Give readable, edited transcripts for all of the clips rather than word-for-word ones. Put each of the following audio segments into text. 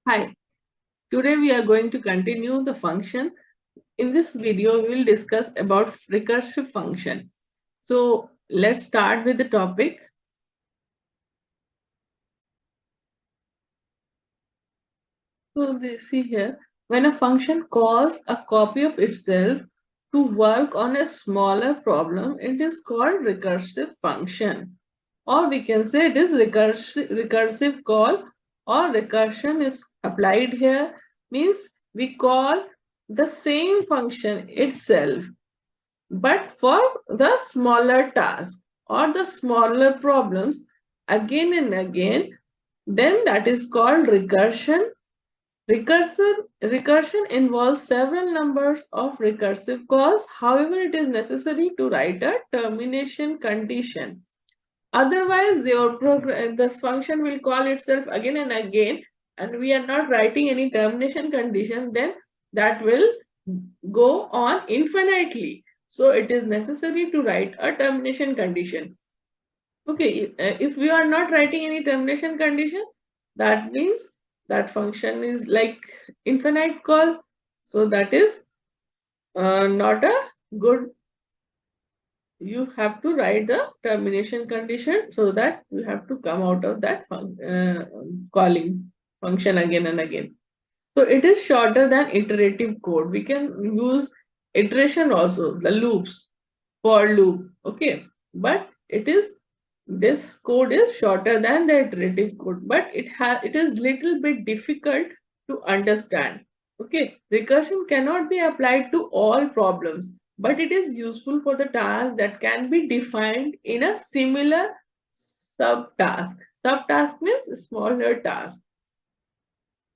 Hi, today we are going to continue the function. In this video, we will discuss about recursive function. So let's start with the topic. So see here, when a function calls a copy of itself to work on a smaller problem, it is called recursive function. Or we can say it is recursive call, or recursion is applied here, means we call the same function itself but for the smaller task or the smaller problems again and again, then that is called recursion. Recursion involves several numbers of recursive calls. However, it is necessary to write a termination condition. Otherwise, this function will call itself again and again, and we are not writing any termination condition, then that will go on infinitely. So it is necessary to write a termination condition. Okay, if we are not writing any termination condition, that means that function is like infinite call. So that is not a good. You have to write the termination condition so that you have to come out of that calling function again and again. So it is shorter than iterative code. We can use iteration also, the loops, for loop. Okay, but this code is shorter than the iterative code, but it is little bit difficult to understand. Okay, recursion cannot be applied to all problems, but it is useful for the task that can be defined in a similar subtask. Subtask means smaller task.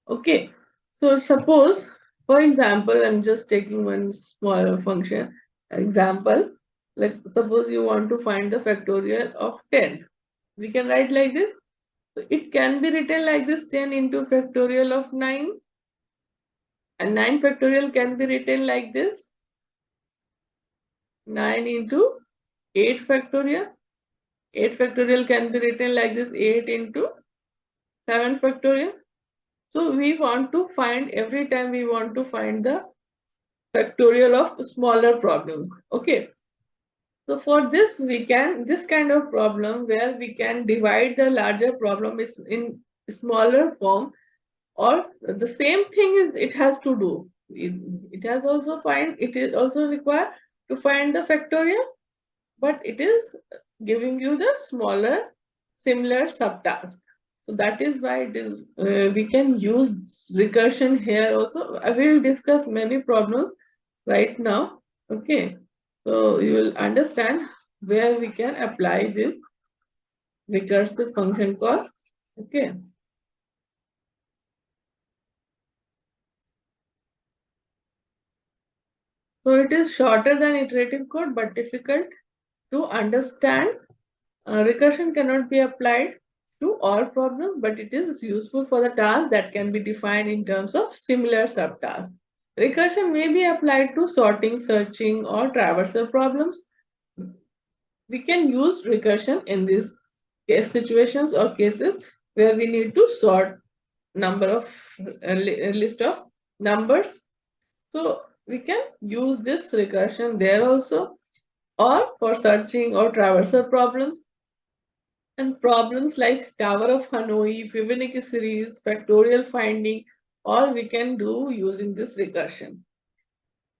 Okay, so suppose, for example, I'm just taking one small function example. Like suppose you want to find the factorial of 10. We can write like this. So it can be written like this: 10 into factorial of 9, and 9 factorial can be written like this: 9 into 8 factorial. 8 factorial can be written like this: 8 into 7 factorial. So we want to find, every time we want to find the factorial of smaller problems. Okay, so for this we can, this kind of problem where we can divide the larger problem is in smaller form, or the same thing is it has to do, it has also find, it is also required to find the factorial, but it is giving you the smaller similar subtask. So that is why it is we can use recursion here also. I will discuss many problems right now. Okay, so you will understand where we can apply this recursive function call. Okay, so it is shorter than iterative code but difficult to understand. Recursion cannot be applied to all problems, but it is useful for the tasks that can be defined in terms of similar subtasks. Recursion may be applied to sorting, searching, or traversal problems. We can use recursion in these case situations or cases where we need to sort number of a list of numbers. So we can use this recursion there also, or for searching or traversal problems. And problems like Tower of Hanoi, Fibonacci series, factorial finding, all we can do using this recursion.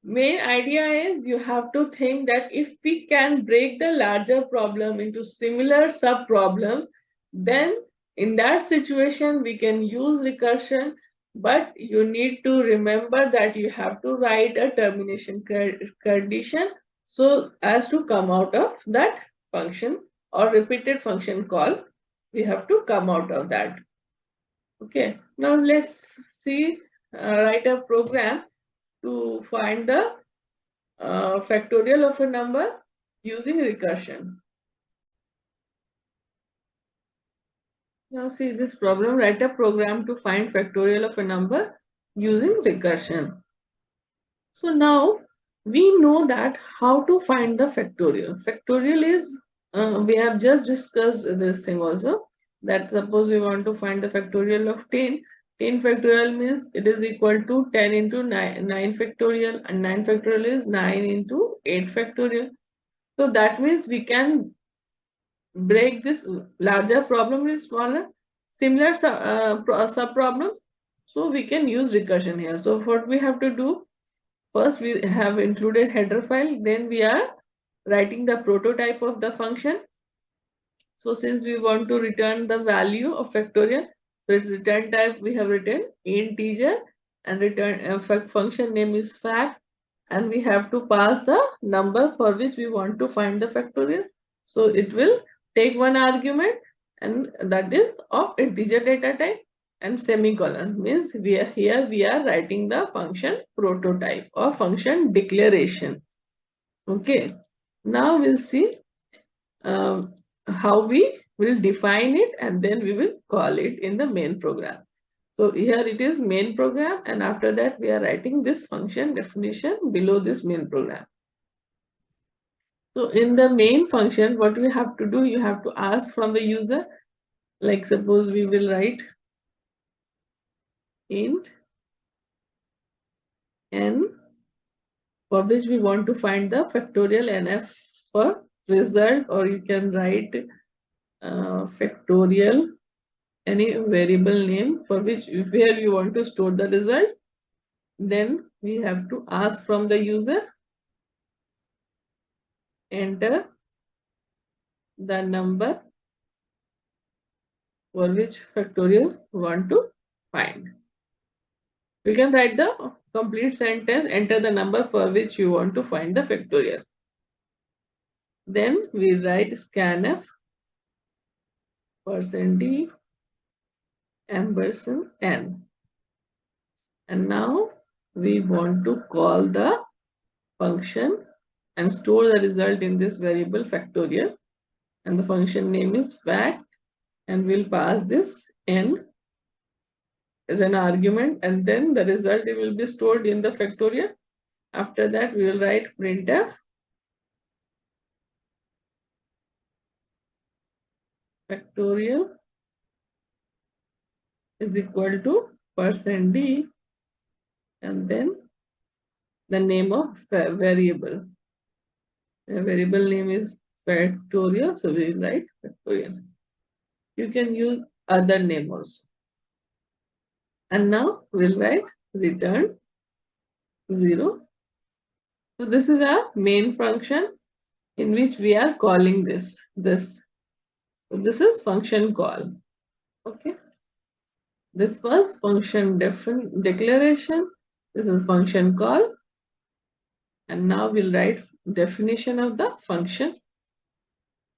Main idea is you have to think that if we can break the larger problem into similar sub problems, then in that situation we can use recursion, but you need to remember that you have to write a termination condition so as to come out of that function or repeated function call. We have to come out of that. Okay, now let's see, write a program to find the factorial of a number using recursion. Now see this problem, write a program to find factorial of a number using recursion. So now we know that how to find the factorial. Factorial is, we have just discussed this thing also, that suppose we want to find the factorial of 10. 10 factorial means it is equal to 10 into 9 factorial, and 9 factorial is 9 into 8 factorial. So that means we can break this larger problem into smaller similar sub problems. So we can use recursion here. So what we have to do, first we have included header file, then we are writing the prototype of the function. So since we want to return the value of factorial, so its return type we have written integer, and return function name is fact, and we have to pass the number for which we want to find the factorial. So it will take one argument, and that is of integer data type, and semicolon means we are writing the function prototype or function declaration. Okay, now we'll see um, how we will define it, and then we will call it in the main program. So here it is main program, and after that we are writing this function definition below this main program. So in the main function, what we have to do, you have to ask from the user, like suppose we will write int n, for which we want to find the factorial nf for result, or you can write factorial, any variable name for which where you want to store the result. Then we have to ask from the user, enter the number for which factorial we want to find. You can write the complete sentence, enter the number for which you want to find the factorial. Then we write scanf %d ampersand n. And now we want to call the function and store the result in this variable factorial, and the function name is fact, and we'll pass this n as an argument, and then the result will be stored in the factorial. After that we will write printf factorial is equal to %d and then the name of variable. The variable name is factorial, so we write factorial. You can use other name also. And now we'll write return 0. So this is our main function in which we are calling this. So this is function call. Okay. This was function declaration. This is function call. And now we'll write definition of the function.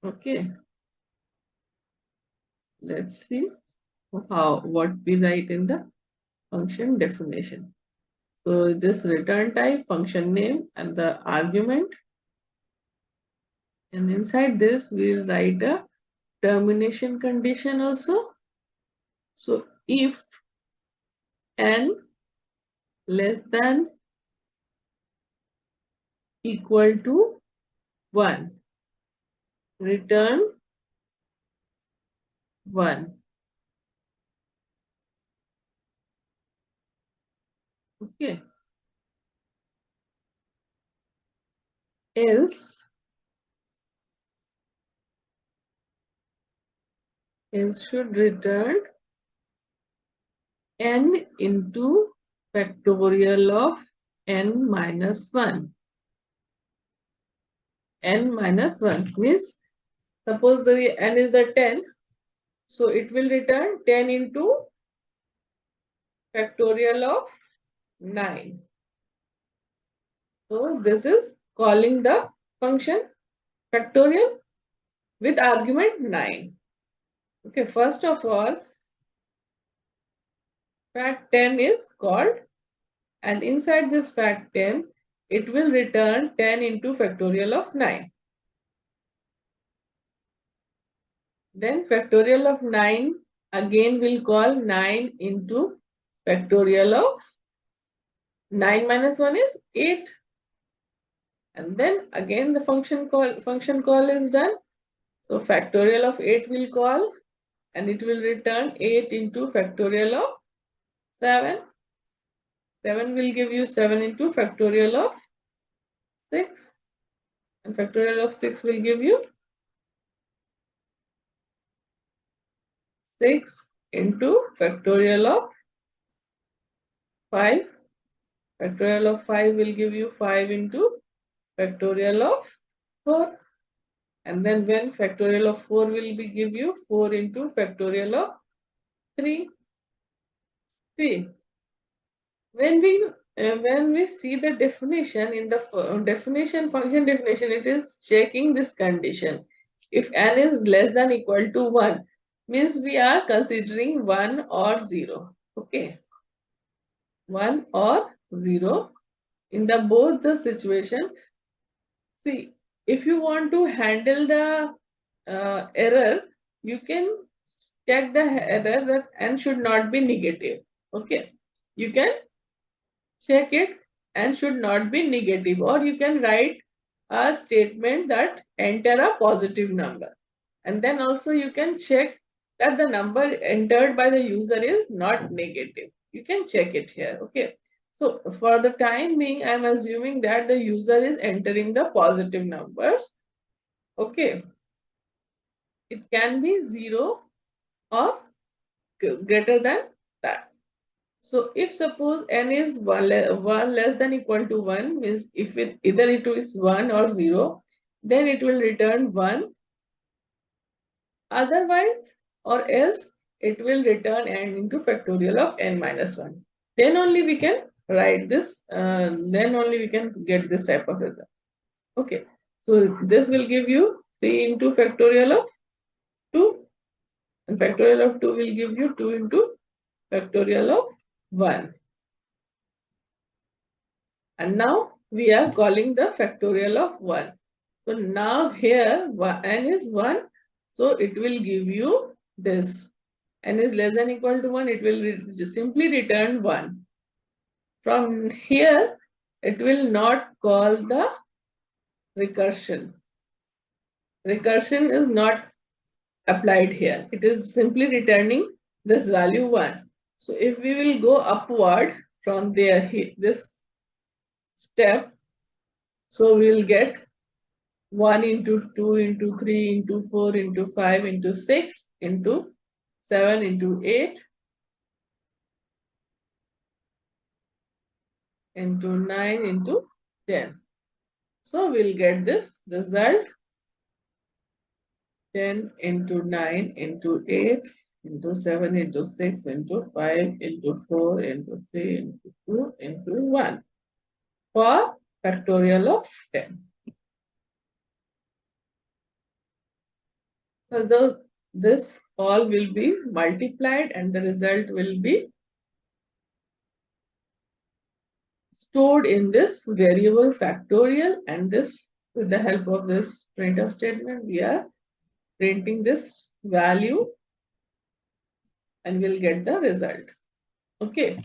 Okay. Let's see what we write in the function definition. So this return type, function name, and the argument. And inside this, we'll write a termination condition also. So if n less than equal to 1, return 1. Okay. Else should return n into factorial of n minus 1. N minus 1 means suppose the n is the 10, so it will return 10 into factorial of 9. So this is calling the function factorial with argument 9. Okay, first of all, fact 10 is called, and inside this fact 10, it will return 10 into factorial of 9. Then factorial of 9 again will call 9 into factorial of 9 minus 1 is 8. And then again the function call is done. So factorial of 8 will call, and it will return 8 into factorial of 7. 7 will give you 7 into factorial of 6. And factorial of 6 will give you 6 into factorial of 5. Factorial of 5 will give you 5 into factorial of 4. And then when factorial of 4 will be give you 4 into factorial of 3. See, when we see the definition in the definition function definition, it is checking this condition. If n is less than equal to 1, means we are considering 1 or 0. Okay, 1 or 0 in the both the situation. See, if you want to handle the error, you can check the error that n should not be negative. Okay, you can check it and should not be negative, or you can write a statement that enter a positive number, and then also you can check that the number entered by the user is not negative. You can check it here. Okay, so for the time being, I'm assuming that the user is entering the positive numbers. Okay, it can be 0 or greater than that. So if suppose n is 1 less than equal to 1, means if it either it is 1 or 0, then it will return 1. Otherwise, or else it will return n into factorial of n minus 1. Then only we can write this, then only we can get this type of result. Okay, so this will give you 3 into factorial of 2, and factorial of 2 will give you 2 into factorial of 1. And now we are calling the factorial of 1. So now here n is 1. So it will give you this. N is less than equal to 1. It will simply return 1. From here, it will not call the recursion. Recursion is not applied here. It is simply returning this value 1. So if we will go upward from there, this step, so we will get 1 into 2 into 3 into 4 into 5 into 6 into 7 into 8 into 9 into 10. So we'll get this result 10 into 9 into 8 into 7 into 6 into 5 into 4 into 3 into 2 into 1 for factorial of 10. So this all will be multiplied and the result will be stored in this variable factorial, and this, with the help of this printf statement, we are printing this value and we'll get the result. Okay,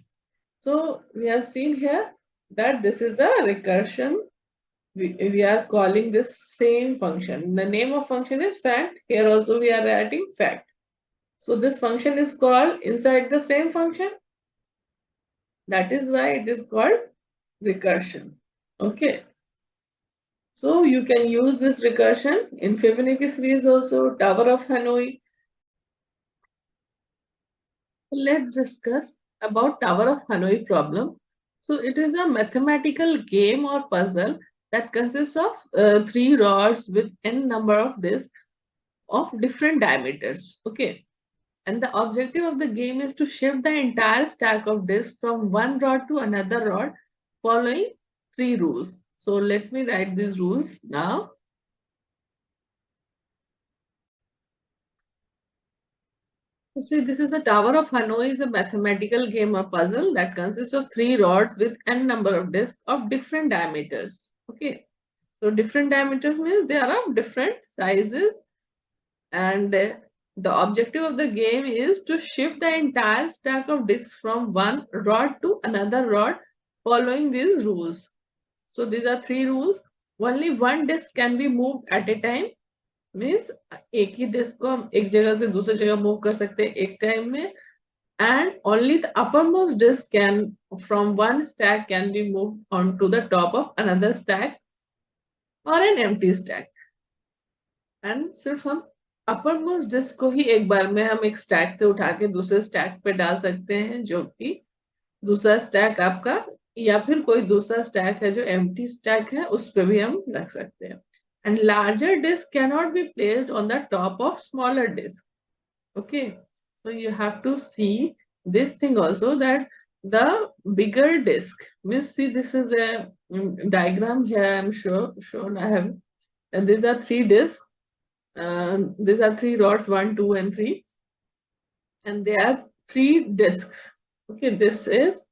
so we have seen here that this is a recursion. We are calling this same function. The name of function is fact. Here also we are writing fact. So this function is called inside the same function. That is why it is called recursion. Okay. So you can use this recursion in Fibonacci series also, Tower of Hanoi. Let's discuss about Tower of Hanoi problem. So it is a mathematical game or puzzle that consists of 3 rods with n number of discs of different diameters. Okay. And the objective of the game is to shift the entire stack of discs from one rod to another rod following 3 rules. So let me write these rules now. So see, this is a Tower of Hanoi is a mathematical game or puzzle that consists of 3 rods with n number of discs of different diameters. Okay. So different diameters means they are of different sizes, and the objective of the game is to shift the entire stack of discs from one rod to another rod following these rules. So these are 3 rules. Only one disc can be moved at a time. Means एक ही disc को हम एक जगह से दूसरी जगह move कर सकते हैं एक टाइम में, and only the uppermost disk can from one stack can be moved onto the top of another stack or an empty stack. And सिर्फ हम अपर मोस्ट डिस्क को ही एक बार में हम एक स्टैक से उठा के दूसरे स्टैक पे डाल सकते हैं, जो कि दूसरा स्टैक आपका या फिर कोई दूसरा स्टैक है जो एम्प्टी स्टैक है उस पे भी हम रख सकते हैं. And larger disc can not be placed on the top of smaller disc. Okay, so you have to see this thing also, that the bigger disk, we see this is a diagram here. I'm shown I have, and these are three disks. These are three rods, 1, 2, and 3, and they are three disks. Okay, this is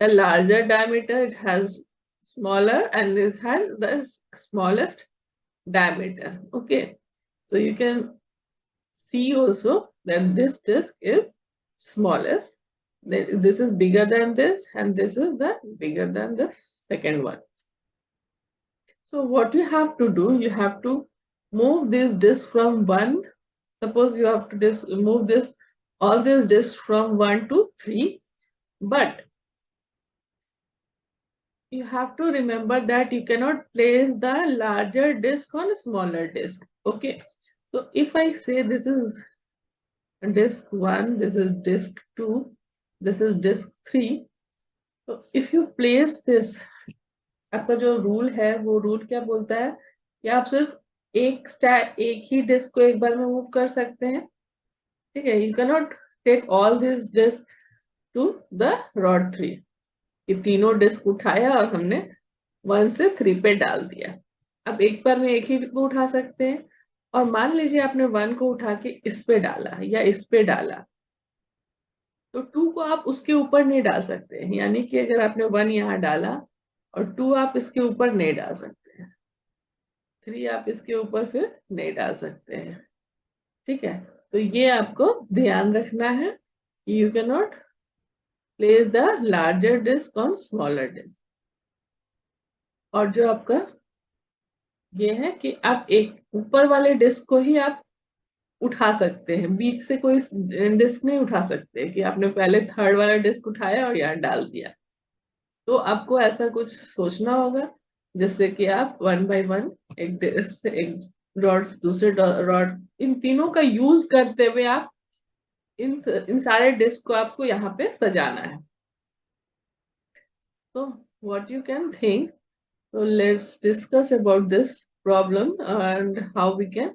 a larger diameter, it has smaller, and this has the smallest diameter. Okay, so you can see also that this disk is smallest. This is bigger than this, and this is the bigger than the second one. So what you have to do, you have to move this disk from one. Suppose you have to move this all these disks from 1 to 3, but you have to remember that you cannot place the larger disk on a smaller disk. Okay, so if I say this is disk 1, this is disk 2, this is disk 3. So if you place this, आपका जो rule है वो rule क्या बोलता है कि आप सिर्फ एक ही डिस्क को एक बार में मूव कर सकते हैं. ठीक है, you can not take all this disc to the rod 3. ये तीनों डिस्क उठाया और हमने 1 से 3 पे डाल दिया. अब एक बार में एक ही को उठा सकते हैं, और मान लीजिए आपने 1 को उठा के इस पे डाला या इस पे डाला, तो 2 को आप उसके ऊपर नहीं डाल सकते. यानी कि अगर आपने 1 यहाँ डाला और 2 आप इसके ऊपर नहीं डाल सकते हैं, 3 आप इसके ऊपर फिर नहीं डाल सकते हैं. ठीक है, तो ये आपको ध्यान रखना है कि you can not place the larger disc on smaller disc. और जो आपका ये है कि आप एक ऊपर वाले डिस्क को ही आप उठा सकते हैं, बीच से कोई डिस्क नहीं उठा सकते कि आपने पहले थर्ड वाला डिस्क उठाया और यहाँ डाल दिया. तो आपको ऐसा कुछ सोचना होगा जिससे कि आप 1 बाय 1 एक डिस्क से एक रॉड से दूसरे रॉड, इन तीनों का यूज करते हुए आप इन सारे डिस्क को आपको यहाँ पे सजाना है. तो what you can think, so let's discuss about this problem and how we can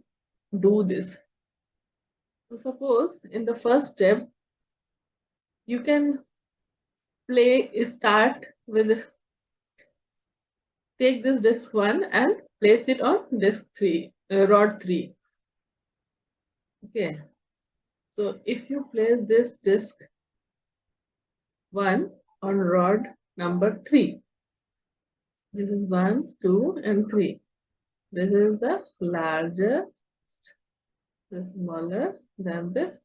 do this. So suppose in the first step you can start with, take this disk 1 and place it on disk 3, rod 3. Okay, so if you place this disk 1 on rod number 3, this is 1, 2, and 3. This is the larger, this smaller than this,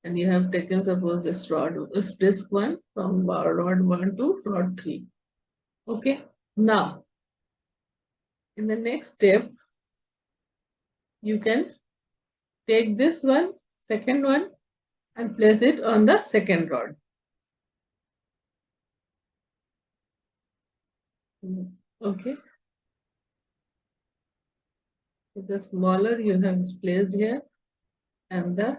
and you have taken suppose this disk 1 from rod 1 to rod 3. Okay, now in the next step you can take this one, second one, and place it on the second rod. Okay, so the smaller you have placed here, and the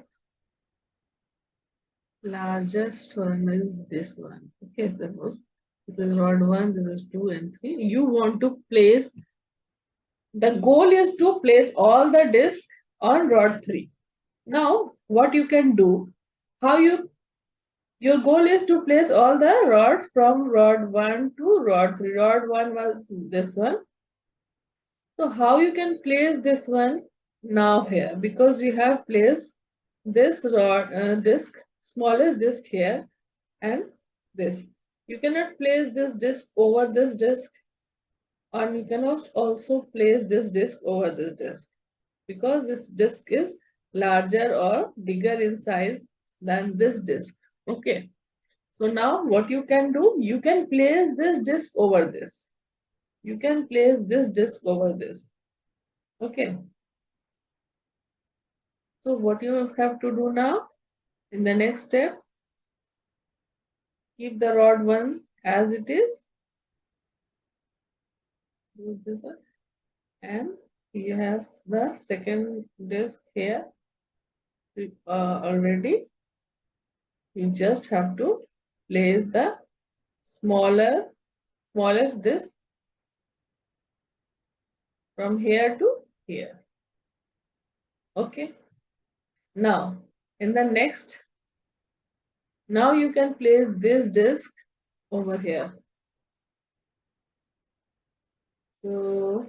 largest one is this one. Okay, suppose this is rod 1, this is 2 and 3. You want to place, the goal is to place all the discs on rod 3. Now what you can do, how your goal is to place all the rods from rod 1 to rod 3. Rod 1 was this one. So how you can place this one now here, because you have placed this rod disc, smallest disc here, and this. You cannot place this disc over this disc, and you cannot also place this disc over this disc, because this disc is larger or bigger in size than this disc. Okay, so now what you can do, you can place this disc over this, you can place this disc over this. Okay, so what you have to do now in the next step, Keep the rod 1 as it is. Use this one. And you have the second disk here already. You just have to place the smallest disk from here to here. Okay. Now, in the next, now you can place this disk over here. So,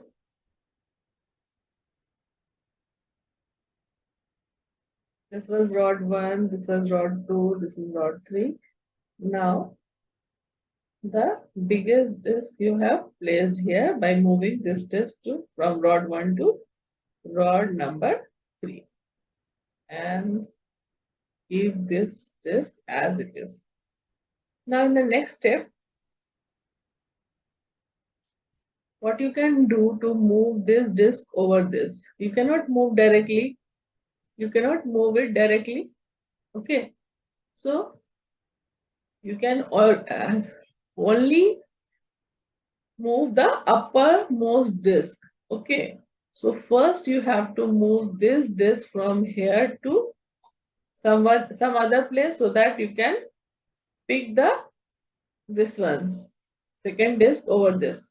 this was rod 1, this was rod 2, this is rod 3. Now, the biggest disk you have placed here by moving this disk from rod 1 to rod number 3. And keep this disk as it is. Now, in the next step, what you can do to move this disk over this? You cannot move directly. You cannot move it directly. Okay. So, you can only move the uppermost disk. Okay. So, first you have to move this disk from here to some other place so that you can pick this one's second disk over this.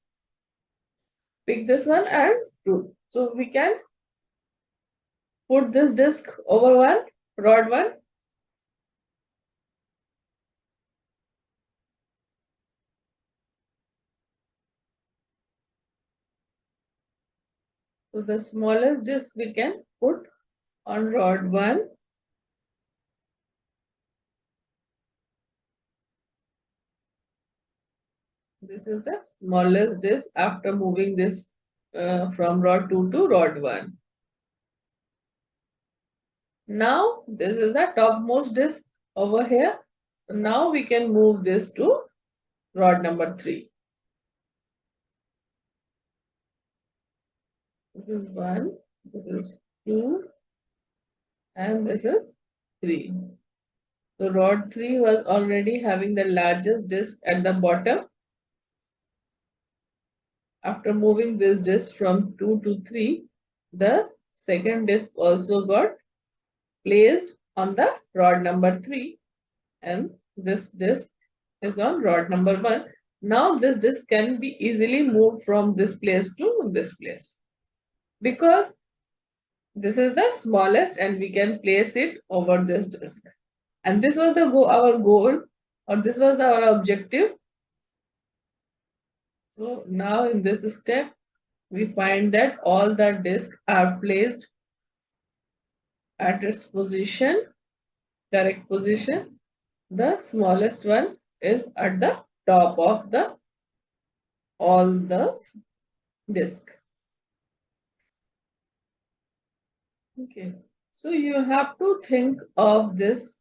Pick this one and do. So we can put this disk over rod 1. So the smallest disk we can put on rod 1. This is the smallest disk after moving this from rod 2 to rod 1. Now this is the topmost disk over here. So now we can move this to rod number 3. This is 1, this is 2, and this is 3. So rod 3 was already having the largest disk at the bottom. After moving this disk from 2 to 3, the second disk also got placed on the rod number 3, and this disk is on rod number 1. Now this disk can be easily moved from this place to this place because this is the smallest and we can place it over this disk. And this was our goal, or this was our objective. So now in this step, we find that all the disks are placed at its position, correct position. The smallest one is at the top of all the disk. Okay, so you have to think of this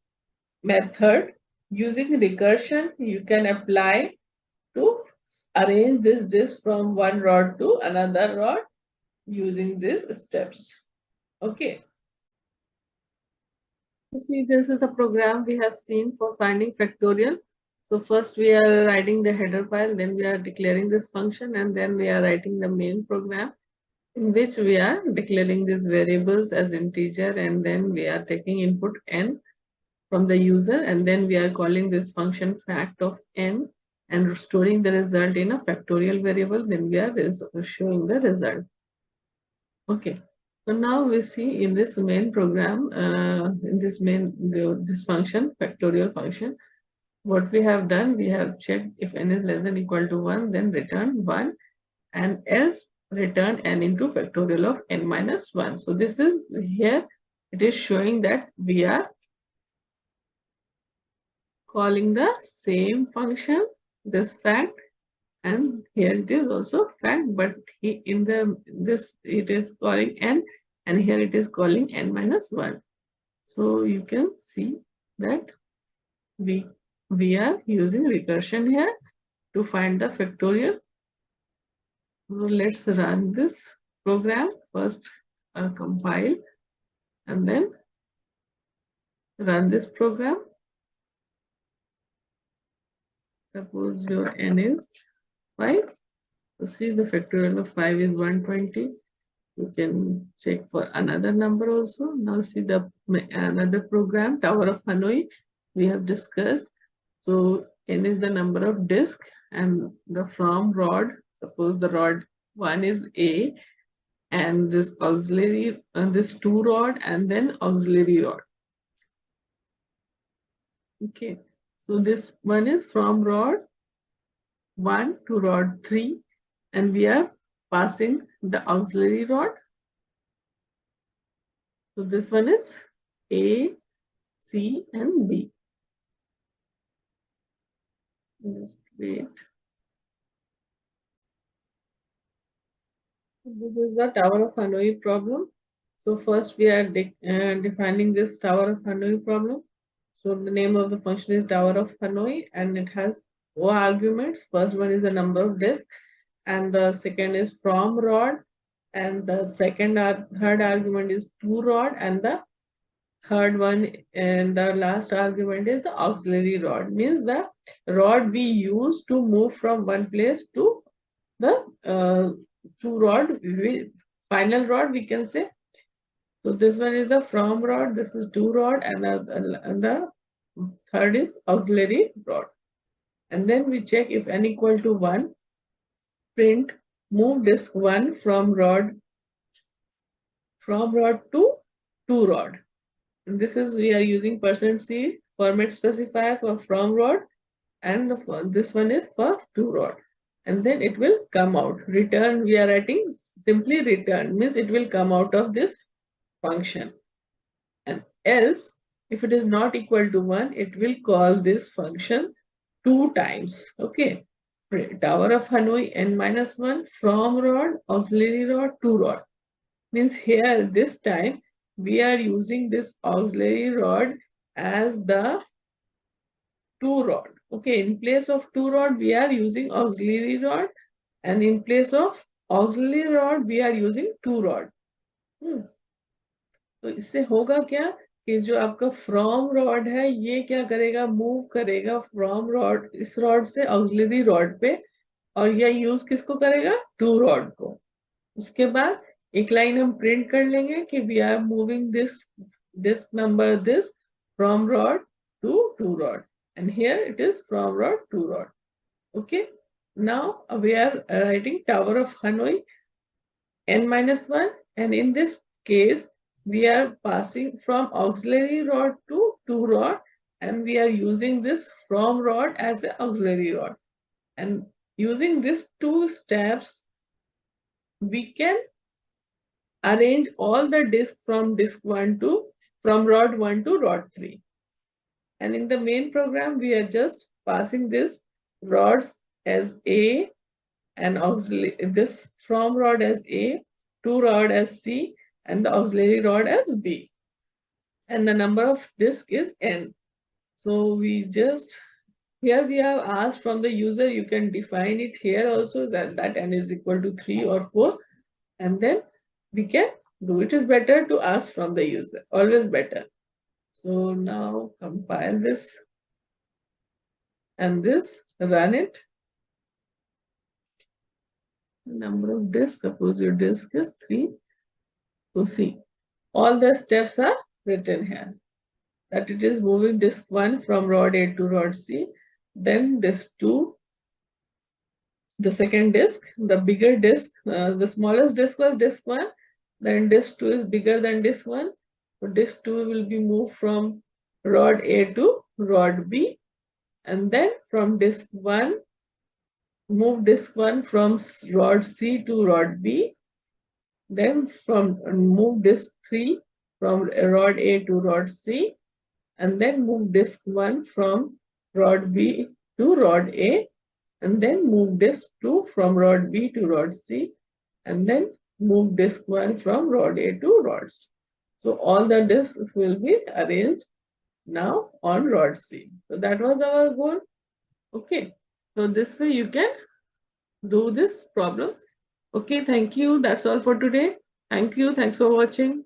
method using recursion. You can apply to arrange this disk from one rod to another rod using these steps. Okay. See, this is a program we have seen for finding factorial. So first we are writing the header file, then we are declaring this function, and then we are writing the main program in which we are declaring these variables as integer, and then we are taking input n from the user, and then we are calling this function fact of n and storing the result in a factorial variable. Then we are showing the result. Okay. So now we see in this main program, in this function, factorial function, what we have done, we have checked if n is less than or equal to 1, then return 1, and else return n into factorial of n minus 1. So this is here, it is showing that we are calling the same function, this fact, and here it is also fact, but this it is calling n, and here it is calling n minus 1. So you can see that we are using recursion here to find the factorial. So let's run this program first, compile, and then run this program. Suppose your n is 5. So see, the factorial of 5 is 120. You can check for another number also. Now see the another program, Tower of Hanoi, we have discussed. So n is the number of disk and the from rod. Suppose the rod 1 is A and this auxiliary, this 2 rod and then auxiliary rod. Okay, so this one is from rod 1 to rod 3 and we are passing the auxiliary rod. So this one is A, C and B. Just wait. This is the Tower of Hanoi problem. So first we are defining this Tower of Hanoi problem. So the name of the function is Tower of Hanoi and it has four arguments. First one is the number of disks and the second is from rod and the third argument is to rod and the third one and the last argument is the auxiliary rod, means the rod we use to move from one place to the two rod, final rod we can say. So this one is the from rod, this is to rod and the third is auxiliary rod. And then we check if n equal to 1, print move disk 1 from rod to rod. And this is we are using %c format specifier for from rod and this one is for to rod. And then it will come out. Return, we are writing simply return, means it will come out of this function. And else, if it is not equal to 1, it will call this function 2 times. Okay. Tower of Hanoi n-1 from rod, auxiliary rod, to rod. Means here this time we are using this auxiliary rod as the to rod. Okay, in place of to rod we are using auxiliary rod and in place of auxiliary rod we are using to rod. तो इससे होगा क्या कि जो आपका from rod है ये क्या करेगा, मूव करेगा फ्रॉम रॉड, इस रॉड से ऑक्सिलरी रॉड पे, और ये यूज किसको करेगा, टू रॉड को. उसके बाद एक लाइन हम प्रिंट कर लेंगे कि we are moving this disc number this from rod to rod and here it is from rod to rod. Okay, now we are writing Tower of Hanoi n-1 and in this case we are passing from auxiliary rod to rod and we are using this from rod as an auxiliary rod, and using these two steps we can arrange all the disks from rod 1 to rod 3. And in the main program we are just passing this rods as A and auxiliary, this from rod as A, to rod as C and the auxiliary rod as B, and the number of disk is n. So we just, here we have asked from the user, you can define it here also that n is equal to 3 or 4 and then we can do it. Is better to ask from the user, always better. So now compile this and this, run it. Number of disks, suppose your disk is 3. So see, all the steps are written here. That it is moving disk 1 from rod A to rod C, then disk 2, the second disk, the bigger disk, the smallest disk was disk 1, then disk 2 is bigger than disk 1. So disk 2 will be moved from rod A to rod B, and then from disk 1, move disk 1 from rod C to rod B, then from move disk 3 from rod A to rod C, and then move disk 1 from rod B to rod A, and then move disk 2 from rod B to rod C, and then move disk 1 from rod A to rod C. So all the disks will be arranged now on rod C. So that was our goal. Okay, so this way you can do this problem. Okay, thank you. That's all for today. Thank you. Thanks for watching.